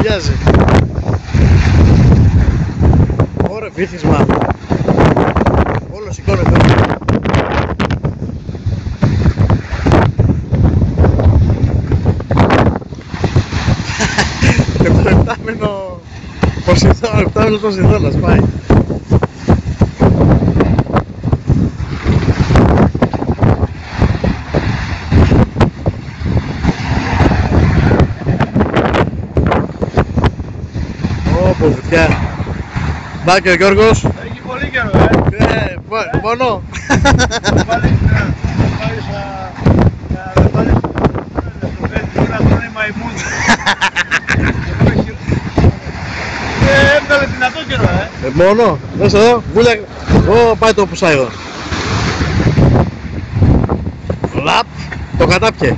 Βουλιάζει. Ωραία βύθισμα. Όλο σηκώνεται. Και το επτάμενο Ποσειδώνας πάει. Όπο βουτιά. Να και ο Γιώργος. Έχει πολύ καιρό, Μόνο. Να βάλεις να τρώνε μαϊμούδι. Έβγαλε δυνατό καιρό, Μόνο. Μέσα εδώ. Βούλια. Πάει το πουσάει εδώ. Λαπ. Το κατάπιε.